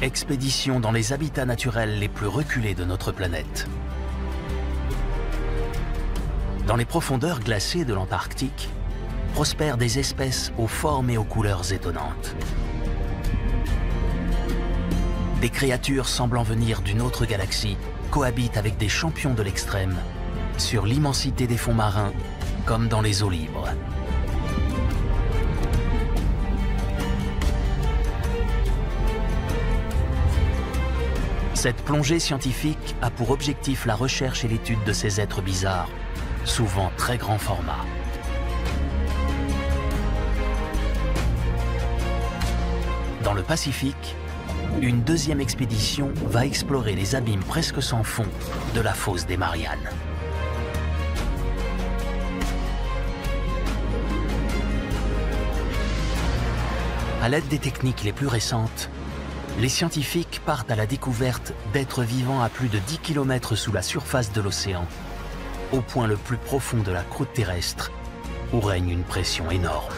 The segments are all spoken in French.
Expédition dans les habitats naturels les plus reculés de notre planète. Dans les profondeurs glacées de l'Antarctique, prospèrent des espèces aux formes et aux couleurs étonnantes. Des créatures semblant venir d'une autre galaxie cohabitent avec des champions de l'extrême sur l'immensité des fonds marins comme dans les eaux libres. Cette plongée scientifique a pour objectif la recherche et l'étude de ces êtres bizarres, souvent très grand format. Dans le Pacifique, une deuxième expédition va explorer les abîmes presque sans fond de la fosse des Mariannes. À l'aide des techniques les plus récentes, les scientifiques partent à la découverte d'êtres vivants à plus de 10 km sous la surface de l'océan, au point le plus profond de la croûte terrestre, où règne une pression énorme.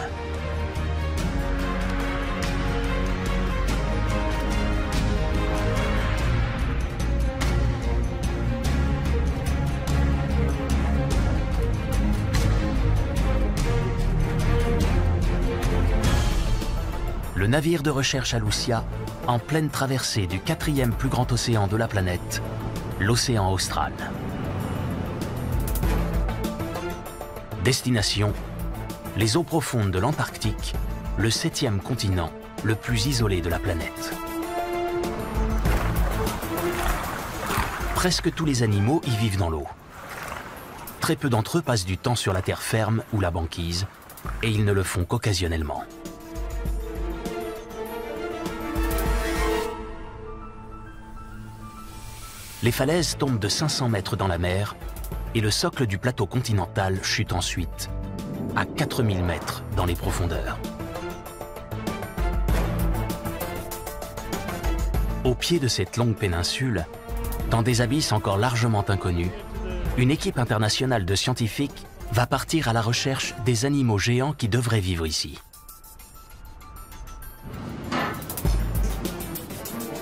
Le navire de recherche Alucia, en pleine traversée du 4e plus grand océan de la planète, l'océan Austral. Destination, les eaux profondes de l'Antarctique, le 7e continent le plus isolé de la planète. Presque tous les animaux y vivent dans l'eau. Très peu d'entre eux passent du temps sur la terre ferme ou la banquise, et ils ne le font qu'occasionnellement. Les falaises tombent de 500 mètres dans la mer et le socle du plateau continental chute ensuite à 4000 mètres dans les profondeurs. Au pied de cette longue péninsule, dans des abysses encore largement inconnus, une équipe internationale de scientifiques va partir à la recherche des animaux géants qui devraient vivre ici.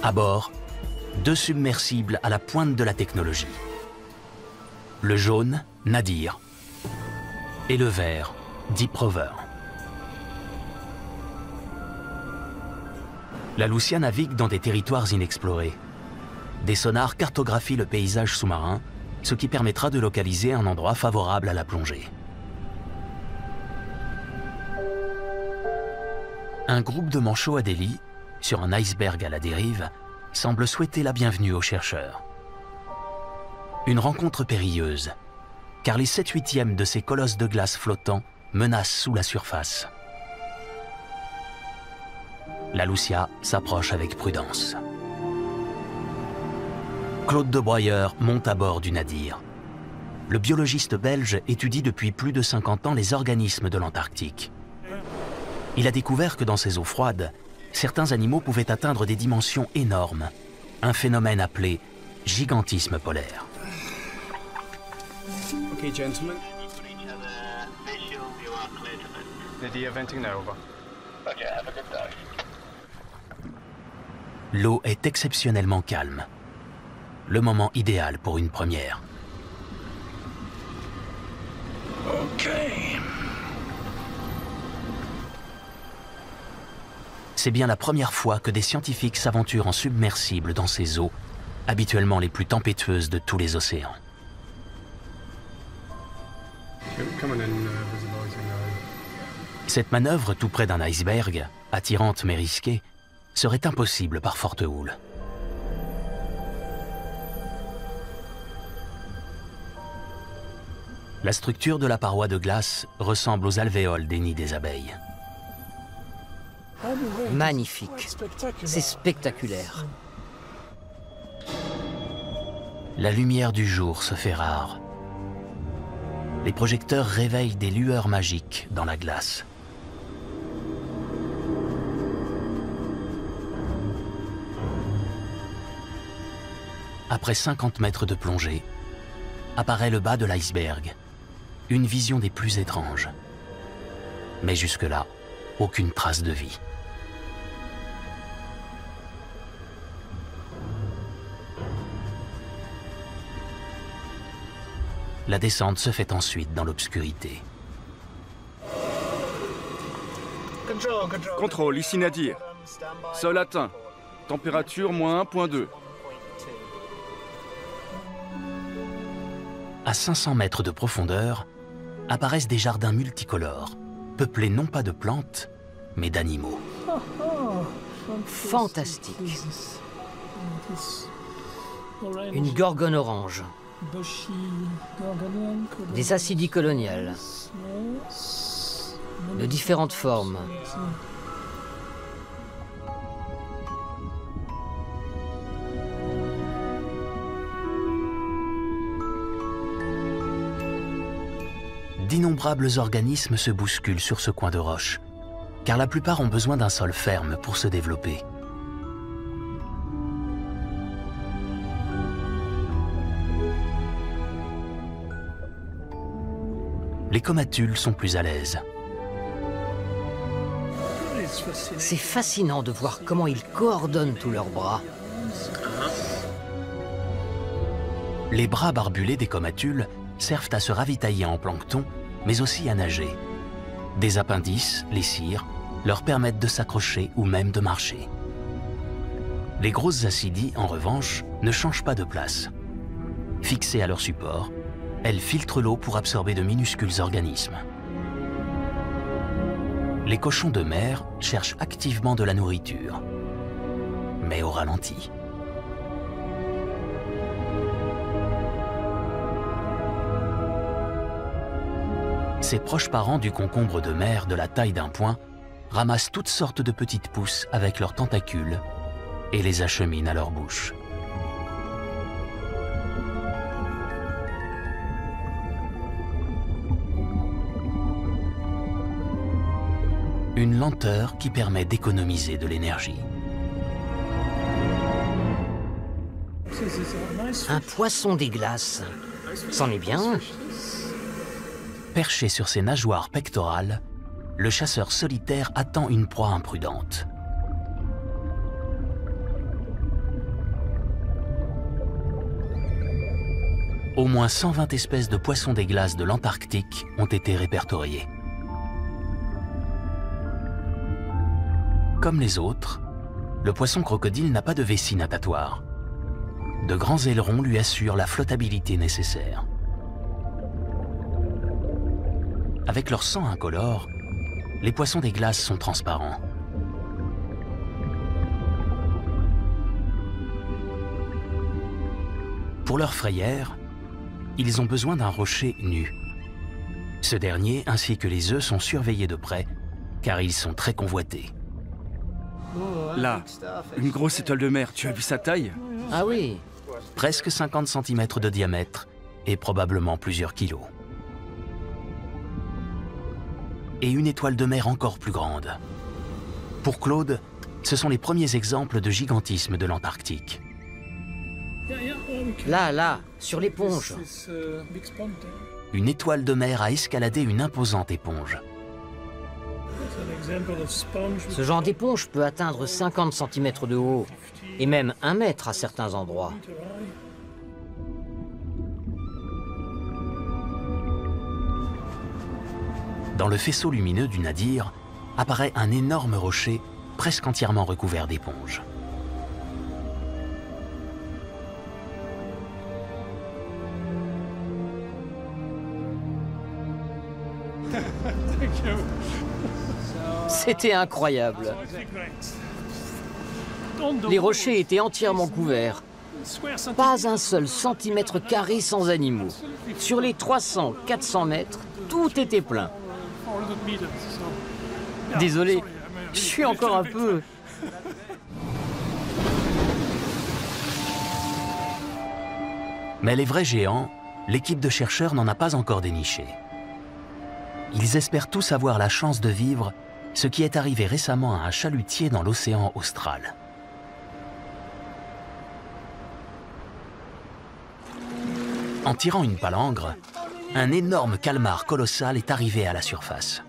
À bord, 2 submersibles à la pointe de la technologie. Le jaune, Nadir, et le vert, Deep Rover. La Lucia navigue dans des territoires inexplorés. Des sonars cartographient le paysage sous-marin, ce qui permettra de localiser un endroit favorable à la plongée. Un groupe de manchots à Delhi, sur un iceberg à la dérive, semble souhaiter la bienvenue aux chercheurs. Une rencontre périlleuse, car les 7/8e de ces colosses de glace flottants menacent sous la surface. La Lucia s'approche avec prudence. Claude de Broyeur monte à bord du Nadir. Le biologiste belge étudie depuis plus de 50 ans les organismes de l'Antarctique. Il a découvert que dans ces eaux froides, certains animaux pouvaient atteindre des dimensions énormes, un phénomène appelé gigantisme polaire. Okay, gentlemen. Nadir venting now, over. Okay, have a good day. L'eau est exceptionnellement calme. Le moment idéal pour une première. Okay. C'est bien la première fois que des scientifiques s'aventurent en submersible dans ces eaux, habituellement les plus tempétueuses de tous les océans. Cette manœuvre tout près d'un iceberg, attirante mais risquée, serait impossible par forte houle. La structure de la paroi de glace ressemble aux alvéoles des nids des abeilles. Magnifique. C'est spectaculaire. La lumière du jour se fait rare. Les projecteurs réveillent des lueurs magiques dans la glace. Après 50 mètres de plongée, apparaît le bas de l'iceberg, une vision des plus étranges. Mais jusque-là, aucune trace de vie. La descente se fait ensuite dans l'obscurité. Contrôle, ici Nadir. Sol atteint. Température moins 1,2. À 500 mètres de profondeur, apparaissent des jardins multicolores, peuplés non pas de plantes, mais d'animaux. Fantastique. Une gorgone orange. Des acidies coloniales. De différentes formes. D'innombrables organismes se bousculent sur ce coin de roche, car la plupart ont besoin d'un sol ferme pour se développer. Les comatules sont plus à l'aise. C'est fascinant de voir comment ils coordonnent tous leurs bras. Les bras barbulés des comatules servent à se ravitailler en plancton, mais aussi à nager. Des appendices, les cires, leur permettent de s'accrocher ou même de marcher. Les grosses acidies, en revanche, ne changent pas de place. Fixées à leur support, elles filtrent l'eau pour absorber de minuscules organismes. Les cochons de mer cherchent activement de la nourriture, mais au ralenti. Ces proches parents du concombre de mer de la taille d'un poing ramassent toutes sortes de petites pousses avec leurs tentacules et les acheminent à leur bouche. Une lenteur qui permet d'économiser de l'énergie. Un poisson des glaces. C'en est bien. Perché sur ses nageoires pectorales, le chasseur solitaire attend une proie imprudente. Au moins 120 espèces de poissons des glaces de l'Antarctique ont été répertoriées. Comme les autres, le poisson crocodile n'a pas de vessie natatoire. De grands ailerons lui assurent la flottabilité nécessaire. Avec leur sang incolore, les poissons des glaces sont transparents. Pour leur frayère, ils ont besoin d'un rocher nu. Ce dernier, ainsi que les œufs, sont surveillés de près, car ils sont très convoités. Là, une grosse étoile de mer, tu as vu sa taille? Ah oui. Presque 50 cm de diamètre et probablement plusieurs kilos. Et une étoile de mer encore plus grande. Pour Claude, ce sont les premiers exemples de gigantisme de l'Antarctique. Là, sur l'éponge. Une étoile de mer a escaladé une imposante éponge. Ce genre d'éponge peut atteindre 50 cm de haut, et même 1 mètre à certains endroits. Dans le faisceau lumineux du Nadir, apparaît un énorme rocher presque entièrement recouvert d'éponges. C'était incroyable. Les rochers étaient entièrement couverts. Pas un seul centimètre carré sans animaux. Sur les 300-400 mètres, tout était plein. Désolé, je suis encore un peu... Mais les vrais géants, l'équipe de chercheurs n'en a pas encore déniché. Ils espèrent tous avoir la chance de vivre ce qui est arrivé récemment à un chalutier dans l'océan austral. En tirant une palangre, un énorme calmar colossal est arrivé à la surface.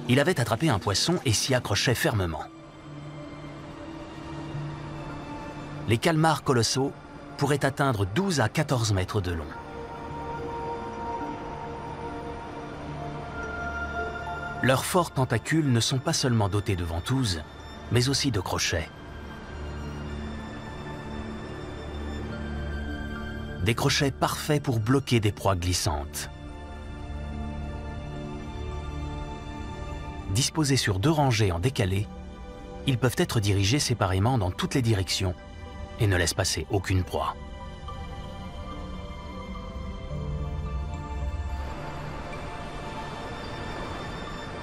Il avait attrapé un poisson et s'y accrochait fermement. Les calmars colossaux pourraient atteindre 12 à 14 mètres de long. Leurs forts tentacules ne sont pas seulement dotés de ventouses, mais aussi de crochets. Des crochets parfaits pour bloquer des proies glissantes. Disposés sur 2 rangées en décalé, ils peuvent être dirigés séparément dans toutes les directions et ne laissent passer aucune proie.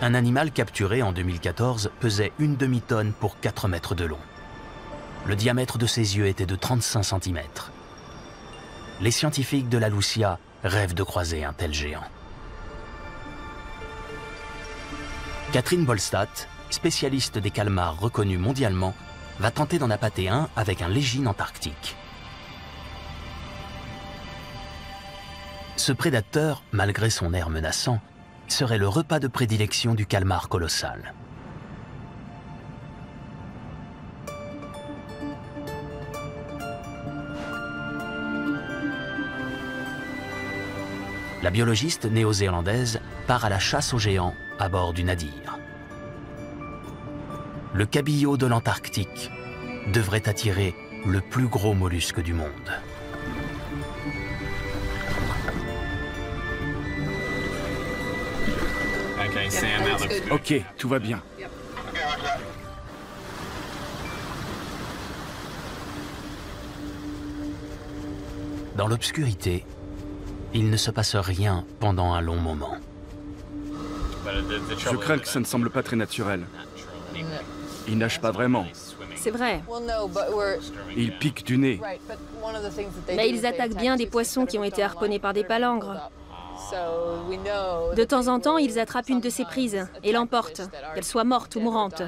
Un animal capturé en 2014 pesait 1 demi-tonne pour 4 mètres de long. Le diamètre de ses yeux était de 35 cm. Les scientifiques de la Lucia rêvent de croiser un tel géant. Catherine Bolstadt, spécialiste des calmars reconnue mondialement, va tenter d'en appâter un avec un légine antarctique. Ce prédateur, malgré son air menaçant, serait le repas de prédilection du calmar colossal. La biologiste néo-zélandaise part à la chasse aux géants à bord du navire. Le cabillaud de l'Antarctique devrait attirer le plus gros mollusque du monde. Ok, tout va bien. Dans l'obscurité, il ne se passe rien pendant un long moment. Je crains que ça ne semble pas très naturel. Ils nagent pas vraiment. C'est vrai. Ils piquent du nez. Mais ils attaquent bien des poissons qui ont été harponnés par des palangres. De temps en temps, ils attrapent une de ces prises et l'emportent, qu'elle soit morte ou mourante.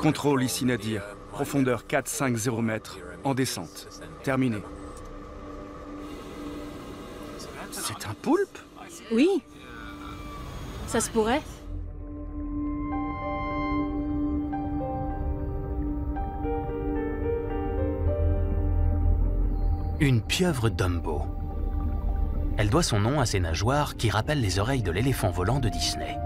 Contrôle ici Nadir. Profondeur 450 mètres, en descente. Terminé. C'est un poulpe? Oui. Ça se pourrait. Une pieuvre Dumbo. Elle doit son nom à ses nageoires qui rappellent les oreilles de l'éléphant volant de Disney.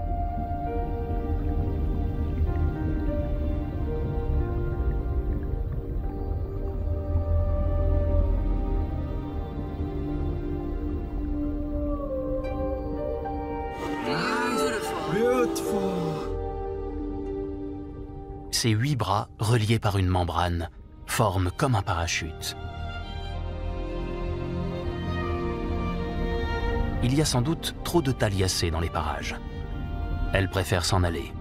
Ses 8 bras, reliés par une membrane, forment comme un parachute. Il y a sans doute trop de thalyacées dans les parages. Elle préfère s'en aller.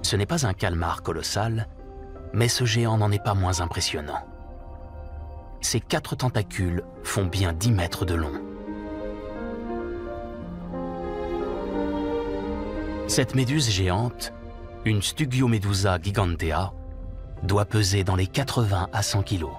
Ce n'est pas un calmar colossal, mais ce géant n'en est pas moins impressionnant. Ses 4 tentacules font bien 10 mètres de long. Cette méduse géante, une Stugiomedusa gigantea, doit peser dans les 80 à 100 kilos.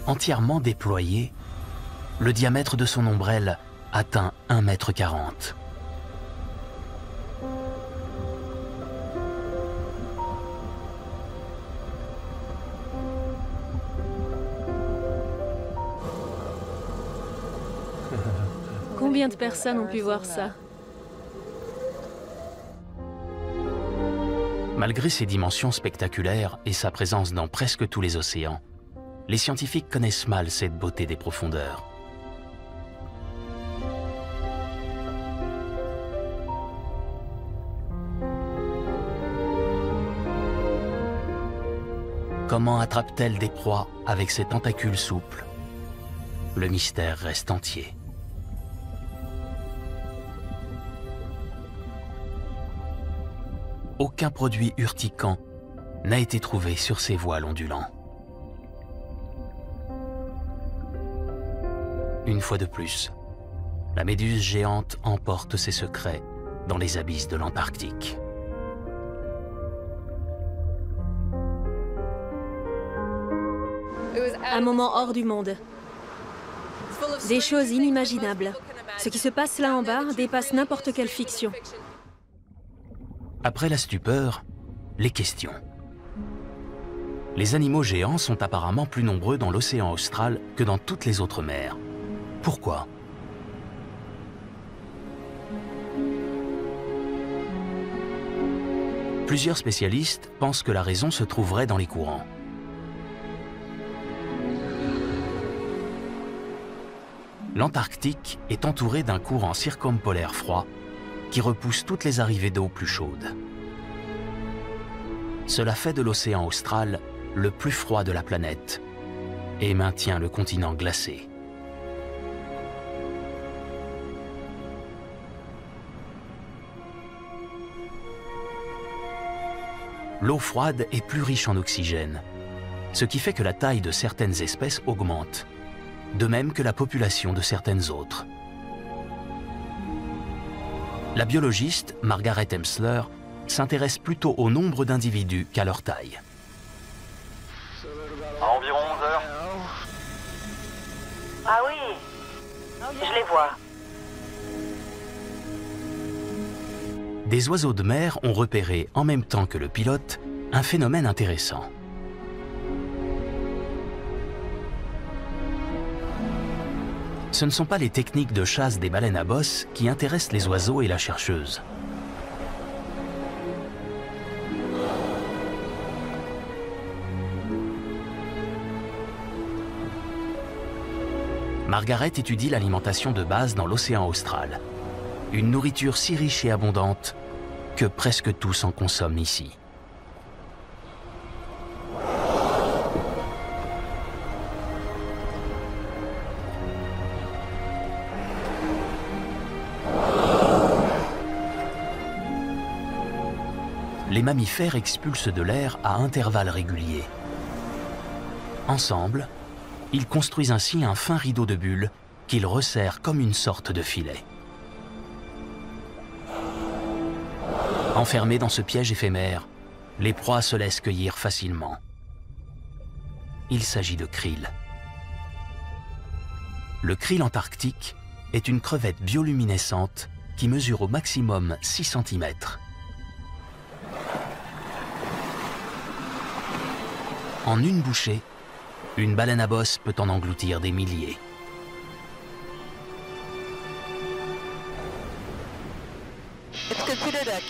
Entièrement déployé, le diamètre de son ombrelle atteint 1,40 m. Combien de personnes ont pu voir ça? Malgré ses dimensions spectaculaires et sa présence dans presque tous les océans, les scientifiques connaissent mal cette beauté des profondeurs. Comment attrape-t-elle des proies avec ses tentacules souples? Le mystère reste entier. Aucun produit urticant n'a été trouvé sur ces voiles ondulants. Une fois de plus, la méduse géante emporte ses secrets dans les abysses de l'Antarctique. Un moment hors du monde. Des choses inimaginables. Ce qui se passe là en bas dépasse n'importe quelle fiction. Après la stupeur, les questions. Les animaux géants sont apparemment plus nombreux dans l'océan austral que dans toutes les autres mers. Pourquoi ? Plusieurs spécialistes pensent que la raison se trouverait dans les courants. L'Antarctique est entouré d'un courant circumpolaire froid qui repousse toutes les arrivées d'eau plus chaudes. Cela fait de l'océan austral le plus froid de la planète et maintient le continent glacé. L'eau froide est plus riche en oxygène, ce qui fait que la taille de certaines espèces augmente, de même que la population de certaines autres. La biologiste Margaret Emsler s'intéresse plutôt au nombre d'individus qu'à leur taille. À environ 11 heures. Ah oui, je les vois. Des oiseaux de mer ont repéré, en même temps que le pilote, un phénomène intéressant. Ce ne sont pas les techniques de chasse des baleines à bosse qui intéressent les oiseaux et la chercheuse. Margaret étudie l'alimentation de base dans l'océan austral. Une nourriture si riche et abondante que presque tous en consomment ici. Les mammifères expulsent de l'air à intervalles réguliers. Ensemble, ils construisent ainsi un fin rideau de bulles qu'ils resserrent comme une sorte de filet. Enfermés dans ce piège éphémère, les proies se laissent cueillir facilement. Il s'agit de krill. Le krill antarctique est une crevette bioluminescente qui mesure au maximum 6 cm. En une bouchée, une baleine à bosse peut en engloutir des milliers.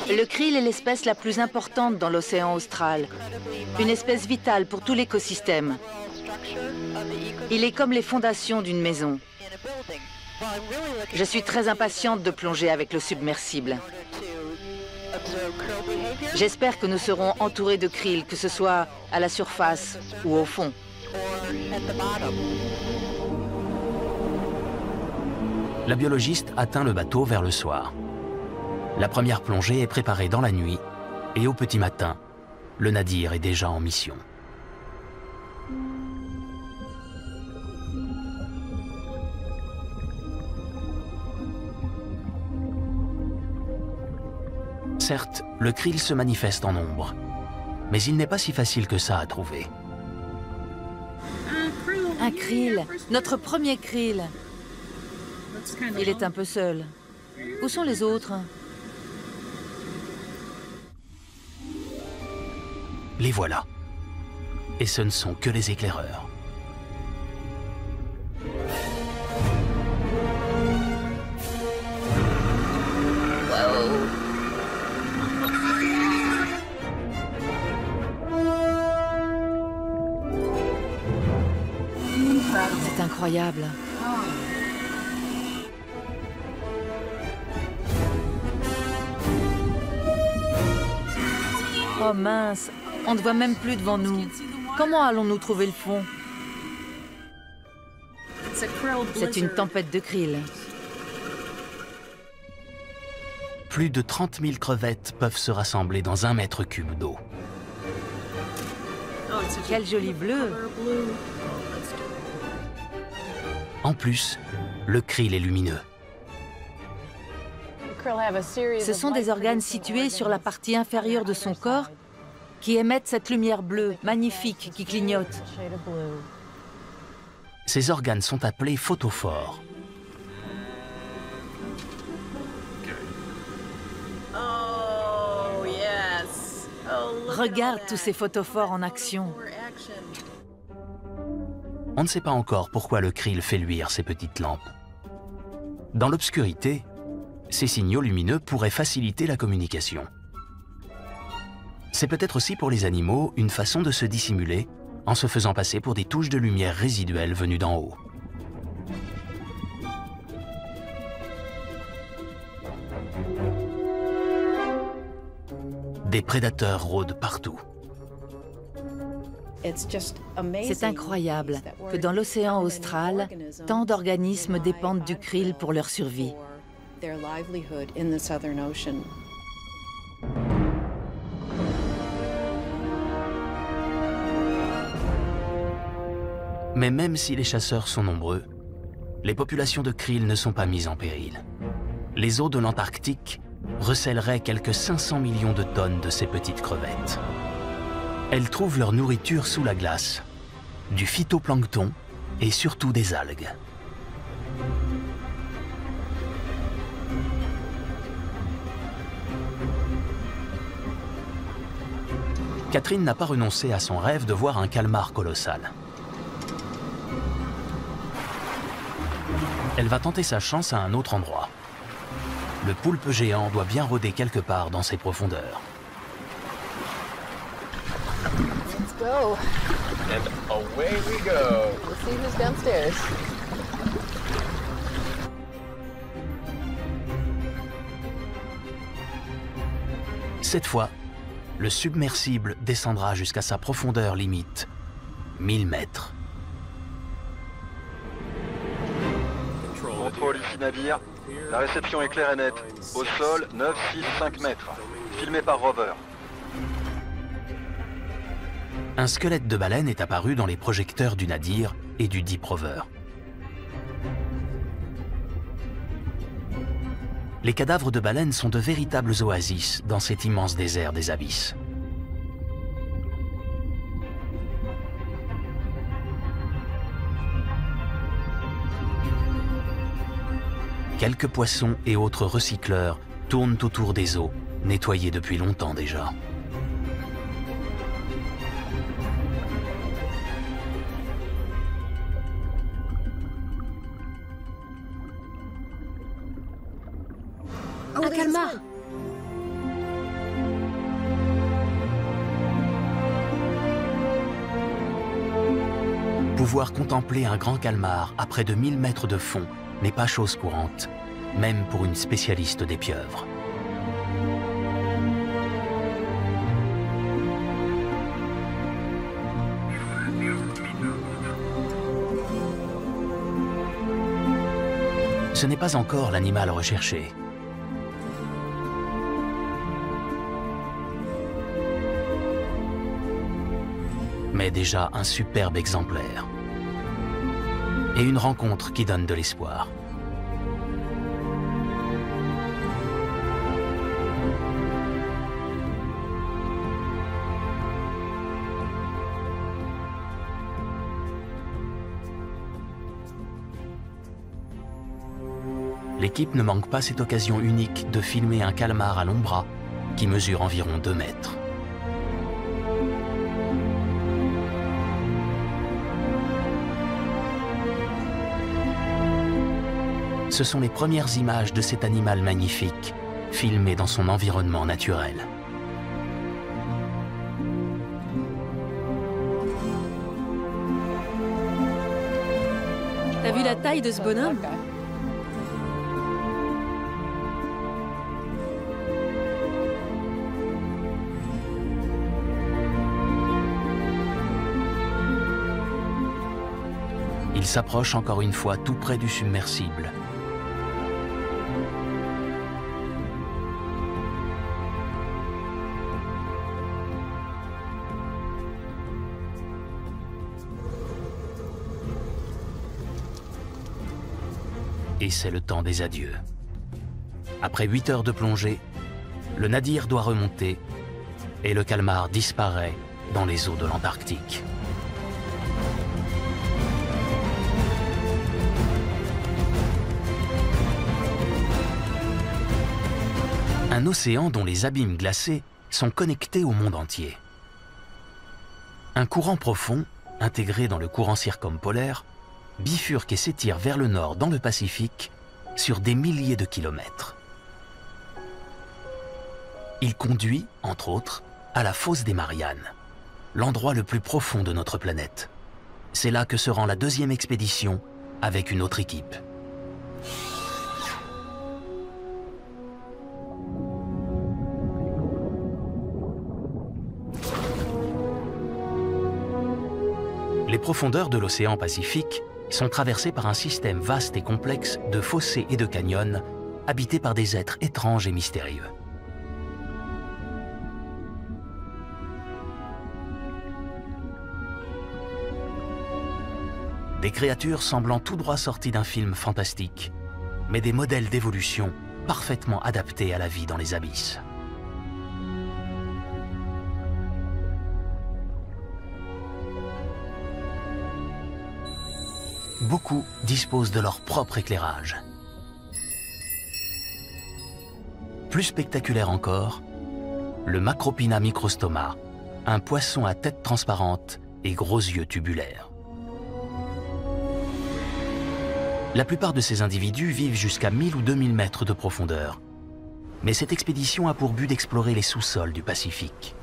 Le krill est l'espèce la plus importante dans l'océan austral. Une espèce vitale pour tout l'écosystème. Il est comme les fondations d'une maison. Je suis très impatiente de plonger avec le submersible. J'espère que nous serons entourés de krill, que ce soit à la surface ou au fond. La biologiste atteint le bateau vers le soir. La première plongée est préparée dans la nuit et au petit matin, le navire est déjà en mission. Certes, le krill se manifeste en nombre, mais il n'est pas si facile que ça à trouver. Un krill, notre premier krill. Il est un peu seul. Où sont les autres? Les voilà. Et ce ne sont que les éclaireurs. C'est incroyable. Oh mince, on ne voit même plus devant nous. Comment allons-nous trouver le fond? C'est une tempête de krill. Plus de 30 000 crevettes peuvent se rassembler dans 1 mètre cube d'eau. Quel joli bleu! En plus, le krill est lumineux. Ce sont des organes situés sur la partie inférieure de son corps qui émettent cette lumière bleue magnifique qui clignote. Ces organes sont appelés photophores. Regarde tous ces photophores en action. On ne sait pas encore pourquoi le krill fait luire ces petites lampes. Dans l'obscurité, ces signaux lumineux pourraient faciliter la communication. C'est peut-être aussi pour les animaux une façon de se dissimuler en se faisant passer pour des touches de lumière résiduelles venues d'en haut. Des prédateurs rôdent partout. C'est incroyable que dans l'océan austral, tant d'organismes dépendent du krill pour leur survie. Mais même si les chasseurs sont nombreux, les populations de krill ne sont pas mises en péril. Les eaux de l'Antarctique recèleraient quelques 500 millions de tonnes de ces petites crevettes. Elles trouvent leur nourriture sous la glace, du phytoplancton et surtout des algues. Catherine n'a pas renoncé à son rêve de voir un calmar colossal. Elle va tenter sa chance à un autre endroit. Le poulpe géant doit bien rôder quelque part dans ces profondeurs. Let's go. And away we go. We'll see who's downstairs. Cette fois, le submersible descendra jusqu'à sa profondeur limite, 1000 mètres. Contrôle ici navire. La réception est claire et nette. Au sol, 9, 6, 5 mètres. Filmé par rover. Un squelette de baleine est apparu dans les projecteurs du Nadir et du Deep Rover. Les cadavres de baleines sont de véritables oasis dans cet immense désert des abysses. Quelques poissons et autres recycleurs tournent autour des eaux, nettoyées depuis longtemps déjà. Un calmar! Pouvoir contempler un grand calmar à près de 1000 mètres de fond n'est pas chose courante, même pour une spécialiste des pieuvres. Ce n'est pas encore l'animal recherché. Mais déjà un superbe exemplaire. Et une rencontre qui donne de l'espoir. L'équipe ne manque pas cette occasion unique de filmer un calmar à long bras qui mesure environ 2 mètres. Ce sont les premières images de cet animal magnifique, filmées dans son environnement naturel. T'as vu la taille de ce bonhomme? Il s'approche encore une fois tout près du submersible. Et c'est le temps des adieux. Après 8 heures de plongée, le Nadir doit remonter et le calmar disparaît dans les eaux de l'Antarctique. Un océan dont les abîmes glacés sont connectés au monde entier. Un courant profond, intégré dans le courant circumpolaire, bifurque et s'étire vers le nord dans le Pacifique sur des milliers de kilomètres. Il conduit, entre autres, à la fosse des Mariannes, l'endroit le plus profond de notre planète. C'est là que se rend la deuxième expédition avec une autre équipe. Les profondeurs de l'océan Pacifique sont traversées par un système vaste et complexe de fossés et de canyons habités par des êtres étranges et mystérieux. Des créatures semblant tout droit sorties d'un film fantastique, mais des modèles d'évolution parfaitement adaptés à la vie dans les abysses. Beaucoup disposent de leur propre éclairage. Plus spectaculaire encore, le Macropina microstoma, un poisson à tête transparente et gros yeux tubulaires. La plupart de ces individus vivent jusqu'à 1000 ou 2000 mètres de profondeur. Mais cette expédition a pour but d'explorer les sous-sols du Pacifique.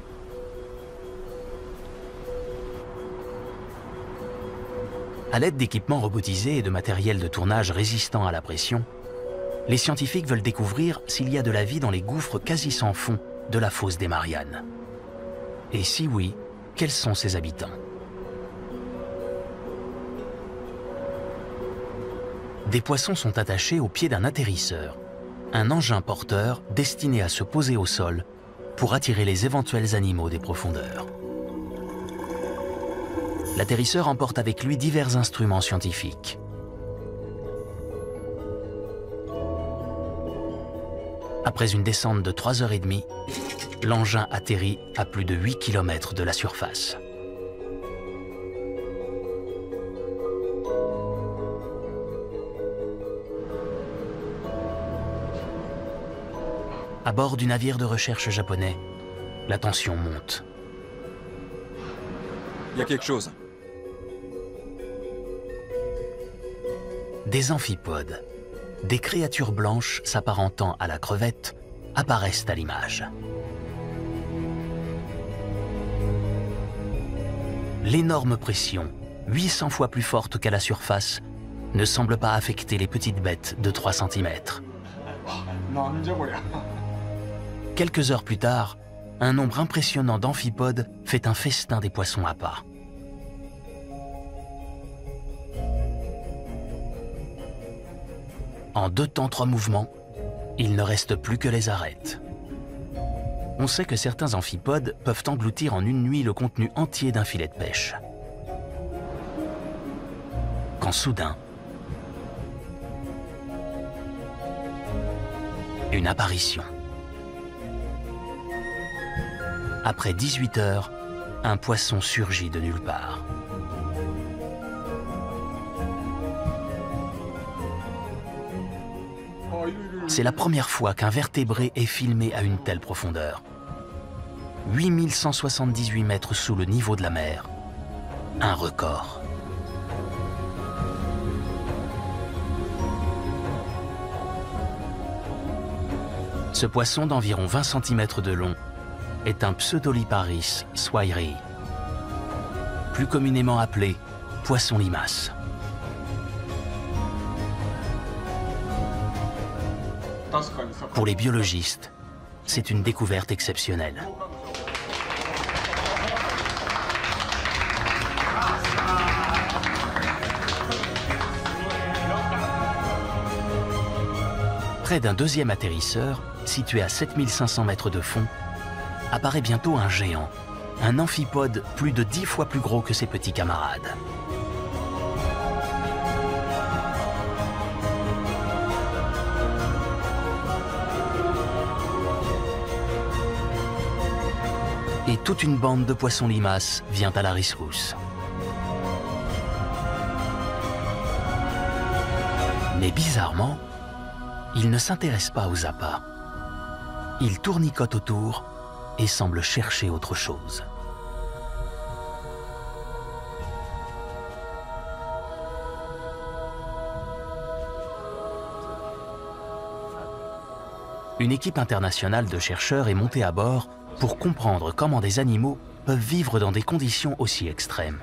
À l'aide d'équipements robotisés et de matériel de tournage résistant à la pression, les scientifiques veulent découvrir s'il y a de la vie dans les gouffres quasi sans fond de la fosse des Mariannes. Et si oui, quels sont ses habitants? Des poissons sont attachés au pied d'un atterrisseur, un engin porteur destiné à se poser au sol pour attirer les éventuels animaux des profondeurs. L'atterrisseur emporte avec lui divers instruments scientifiques. Après une descente de 3h30, l'engin atterrit à plus de 8 km de la surface. À bord du navire de recherche japonais, la tension monte. Il y a quelque chose. Des amphipodes, des créatures blanches s'apparentant à la crevette, apparaissent à l'image. L'énorme pression, 800 fois plus forte qu'à la surface, ne semble pas affecter les petites bêtes de 3 cm. Quelques heures plus tard, un nombre impressionnant d'amphipodes fait un festin des poissons appâts. En 2 temps 3 mouvements, il ne reste plus que les arêtes. On sait que certains amphipodes peuvent engloutir en une nuit le contenu entier d'un filet de pêche. Quand soudain, une apparition. Après 18 heures, un poisson surgit de nulle part. C'est la première fois qu'un vertébré est filmé à une telle profondeur. 8178 mètres sous le niveau de la mer. Un record. Ce poisson d'environ 20 cm de long est un Pseudoliparis swayrii, plus communément appelé poisson limace. Pour les biologistes, c'est une découverte exceptionnelle. Près d'un deuxième atterrisseur, situé à 7500 mètres de fond, apparaît bientôt un géant, un amphipode plus de 10 fois plus gros que ses petits camarades. Et toute une bande de poissons limaces vient à la rescousse. Mais bizarrement, ils ne s'intéressent pas aux appâts. Il tournicote autour et semble chercher autre chose. Une équipe internationale de chercheurs est montée à bord pour comprendre comment des animaux peuvent vivre dans des conditions aussi extrêmes.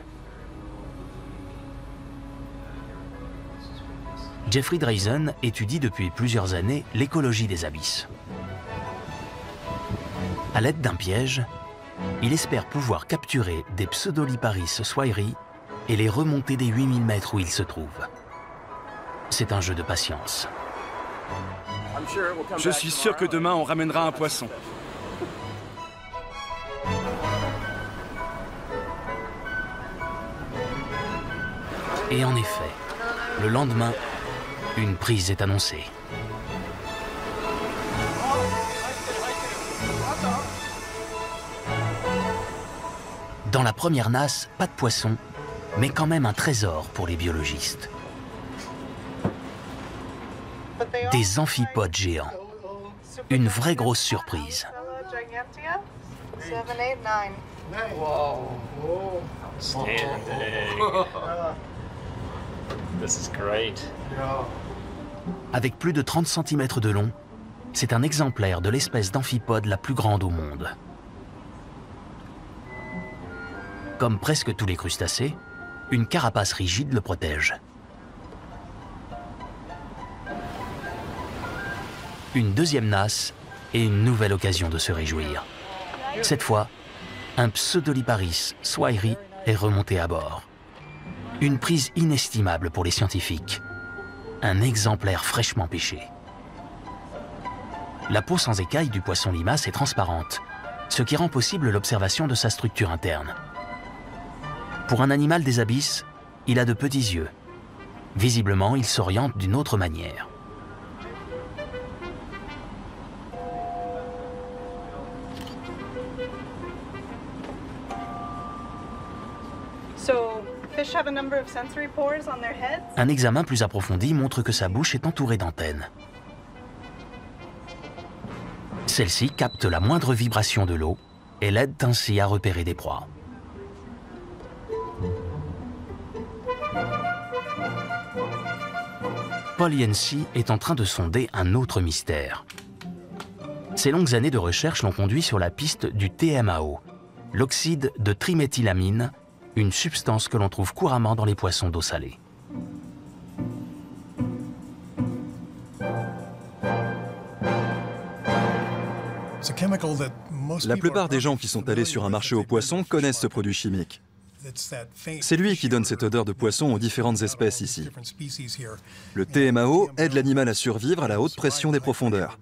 Jeffrey Drazen étudie depuis plusieurs années l'écologie des abysses. À l'aide d'un piège, il espère pouvoir capturer des Pseudoliparis swahili et les remonter des 8000 mètres où ils se trouvent. C'est un jeu de patience. Je suis sûr que demain on ramènera un poisson. Et en effet, le lendemain, une prise est annoncée. Dans la première nasse, pas de poisson, mais quand même un trésor pour les biologistes. Des amphipodes géants. Une vraie grosse surprise. Avec plus de 30 cm de long, c'est un exemplaire de l'espèce d'amphipode la plus grande au monde. Comme presque tous les crustacés, une carapace rigide le protège. Une deuxième nasse et une nouvelle occasion de se réjouir. Cette fois, un Pseudoliparis swahili est remonté à bord. Une prise inestimable pour les scientifiques. Un exemplaire fraîchement pêché. La peau sans écailles du poisson limace est transparente, ce qui rend possible l'observation de sa structure interne. Pour un animal des abysses, il a de petits yeux. Visiblement, il s'oriente d'une autre manière. Un examen plus approfondi montre que sa bouche est entourée d'antennes. Celles-ci captent la moindre vibration de l'eau et l'aident ainsi à repérer des proies. Paul Yancey est en train de sonder un autre mystère. Ses longues années de recherche l'ont conduit sur la piste du TMAO, l'oxyde de triméthylamine, une substance que l'on trouve couramment dans les poissons d'eau salée. La plupart des gens qui sont allés sur un marché aux poissons connaissent ce produit chimique. C'est lui qui donne cette odeur de poisson aux différentes espèces ici. Le TMAO aide l'animal à survivre à la haute pression des profondeurs.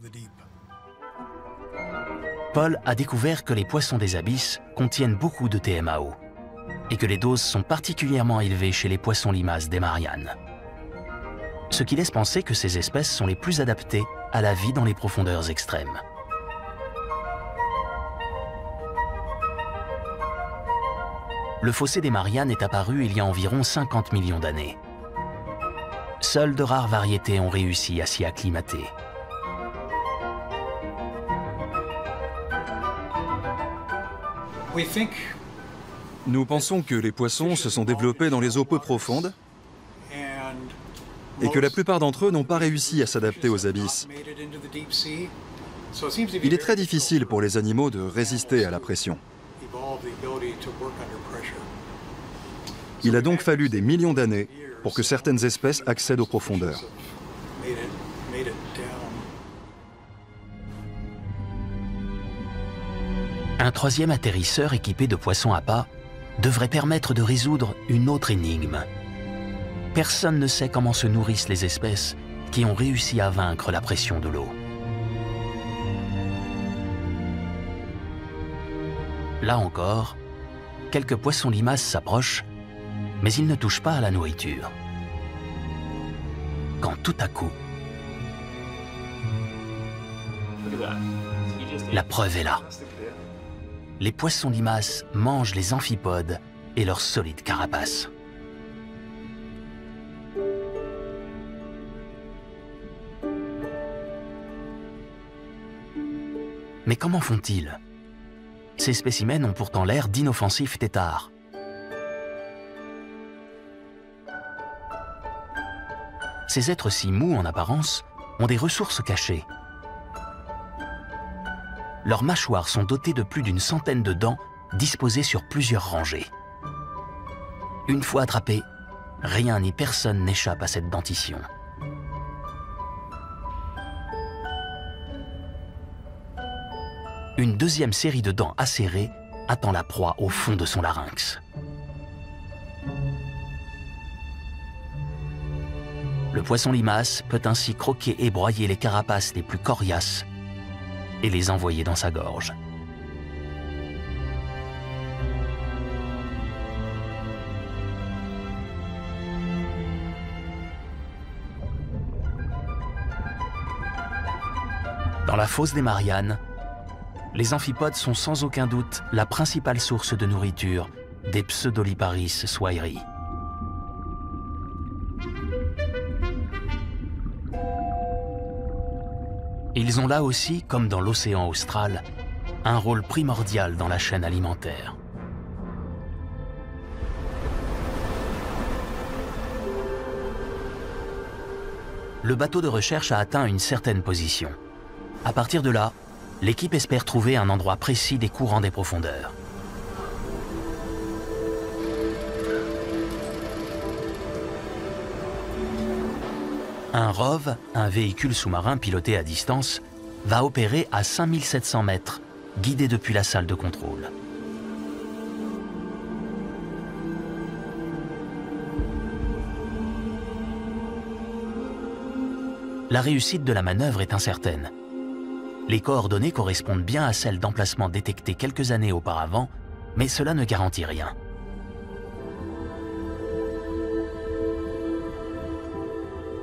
Paul a découvert que les poissons des abysses contiennent beaucoup de TMAO et que les doses sont particulièrement élevées chez les poissons limaces des Mariannes. Ce qui laisse penser que ces espèces sont les plus adaptées à la vie dans les profondeurs extrêmes. Le fossé des Mariannes est apparu il y a environ 50 millions d'années. Seules de rares variétés ont réussi à s'y acclimater. Nous pensons que les poissons se sont développés dans les eaux peu profondes et que la plupart d'entre eux n'ont pas réussi à s'adapter aux abysses. Il est très difficile pour les animaux de résister à la pression. Il a donc fallu des millions d'années pour que certaines espèces accèdent aux profondeurs. Un troisième atterrisseur équipé de poissons à pas devrait permettre de résoudre une autre énigme. Personne ne sait comment se nourrissent les espèces qui ont réussi à vaincre la pression de l'eau. Là encore, quelques poissons limaces s'approchent, mais ils ne touchent pas à la nourriture. Quand tout à coup, la preuve est là. Les poissons limaces mangent les amphipodes et leurs solides carapaces. Mais comment font-ils? Ces spécimens ont pourtant l'air d'inoffensifs têtards. Ces êtres si mous en apparence ont des ressources cachées. Leurs mâchoires sont dotées de plus d'une centaine de dents disposées sur plusieurs rangées. Une fois attrapés, rien ni personne n'échappe à cette dentition. Une deuxième série de dents acérées attend la proie au fond de son larynx. Le poisson limace peut ainsi croquer et broyer les carapaces les plus coriaces et les envoyer dans sa gorge. Dans la fosse des Mariannes, les amphipodes sont sans aucun doute la principale source de nourriture des Pseudoliparis swayri. Ils ont là aussi, comme dans l'océan austral, un rôle primordial dans la chaîne alimentaire. Le bateau de recherche a atteint une certaine position. À partir de là, l'équipe espère trouver un endroit précis des courants des profondeurs. Un ROV, un véhicule sous-marin piloté à distance, va opérer à 5700 mètres, guidé depuis la salle de contrôle. La réussite de la manœuvre est incertaine. Les coordonnées correspondent bien à celles d'emplacements détectés quelques années auparavant, mais cela ne garantit rien.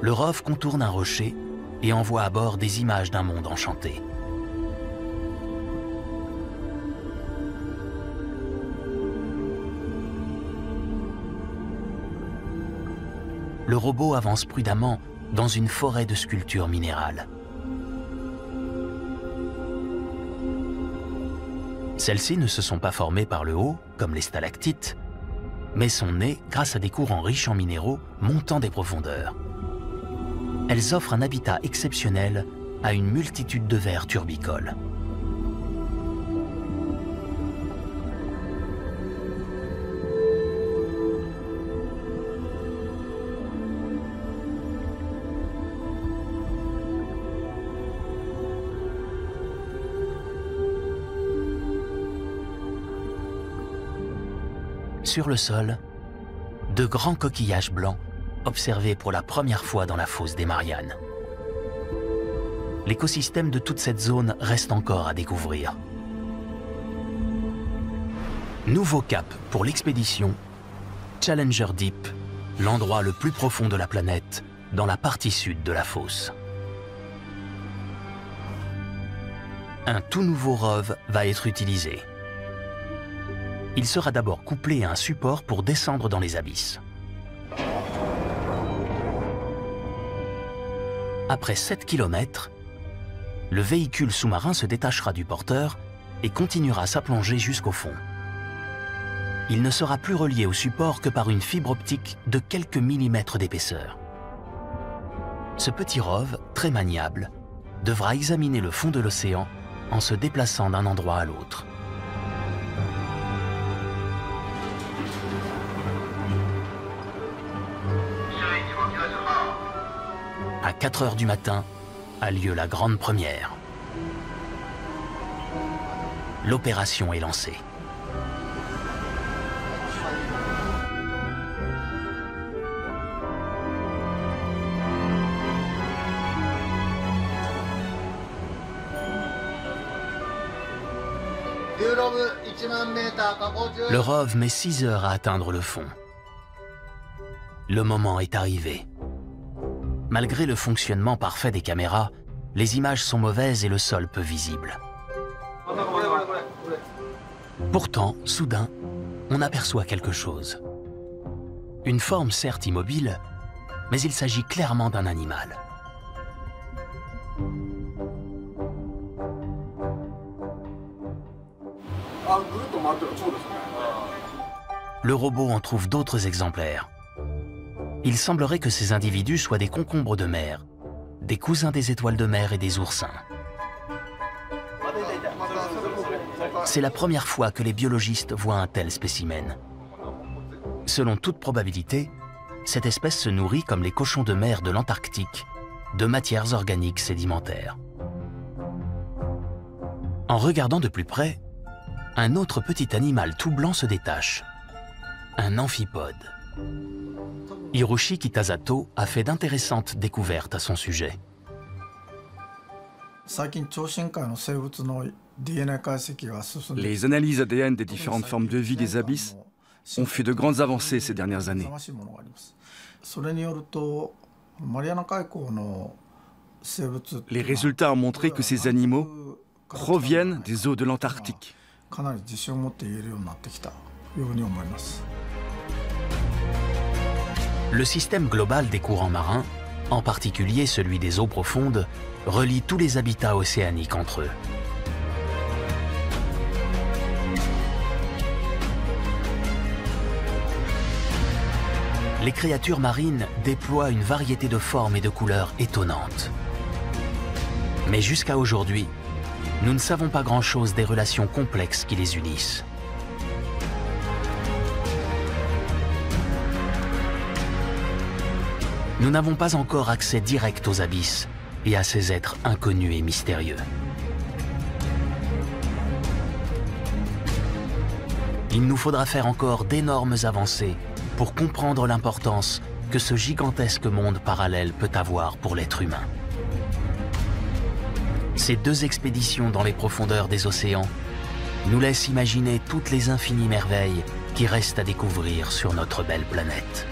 Le ROV contourne un rocher et envoie à bord des images d'un monde enchanté. Le robot avance prudemment dans une forêt de sculptures minérales. Celles-ci ne se sont pas formées par le haut, comme les stalactites, mais sont nées grâce à des courants riches en minéraux montant des profondeurs. Elles offrent un habitat exceptionnel à une multitude de vers turbicoles. Sur le sol, de grands coquillages blancs observés pour la première fois dans la fosse des Mariannes. L'écosystème de toute cette zone reste encore à découvrir. Nouveau cap pour l'expédition Challenger Deep, l'endroit le plus profond de la planète, dans la partie sud de la fosse. Un tout nouveau ROV va être utilisé. Il sera d'abord couplé à un support pour descendre dans les abysses. Après 7 km, le véhicule sous-marin se détachera du porteur et continuera sa plongée jusqu'au fond. Il ne sera plus relié au support que par une fibre optique de quelques millimètres d'épaisseur. Ce petit ROV, très maniable, devra examiner le fond de l'océan en se déplaçant d'un endroit à l'autre. À 4 heures du matin a lieu la grande première. L'opération est lancée. Le ROV met 6 heures à atteindre le fond. Le moment est arrivé. Malgré le fonctionnement parfait des caméras, les images sont mauvaises et le sol peu visible. Pourtant, soudain, on aperçoit quelque chose. Une forme certes immobile, mais il s'agit clairement d'un animal. Le robot en trouve d'autres exemplaires. Il semblerait que ces individus soient des concombres de mer, des cousins des étoiles de mer et des oursins. C'est la première fois que les biologistes voient un tel spécimen. Selon toute probabilité, cette espèce se nourrit, comme les cochons de mer de l'Antarctique, de matières organiques sédimentaires. En regardant de plus près, un autre petit animal tout blanc se détache. Un amphipode. Hiroshi Kitasato a fait d'intéressantes découvertes à son sujet. Les analyses ADN des différentes formes de vie des abysses ont fait de grandes avancées ces dernières années. Les résultats ont montré que ces animaux proviennent des eaux de l'Antarctique. Le système global des courants marins, en particulier celui des eaux profondes, relie tous les habitats océaniques entre eux. Les créatures marines déploient une variété de formes et de couleurs étonnantes. Mais jusqu'à aujourd'hui, nous ne savons pas grand-chose des relations complexes qui les unissent. Nous n'avons pas encore accès direct aux abysses et à ces êtres inconnus et mystérieux. Il nous faudra faire encore d'énormes avancées pour comprendre l'importance que ce gigantesque monde parallèle peut avoir pour l'être humain. Ces 2 expéditions dans les profondeurs des océans nous laissent imaginer toutes les infinies merveilles qui restent à découvrir sur notre belle planète.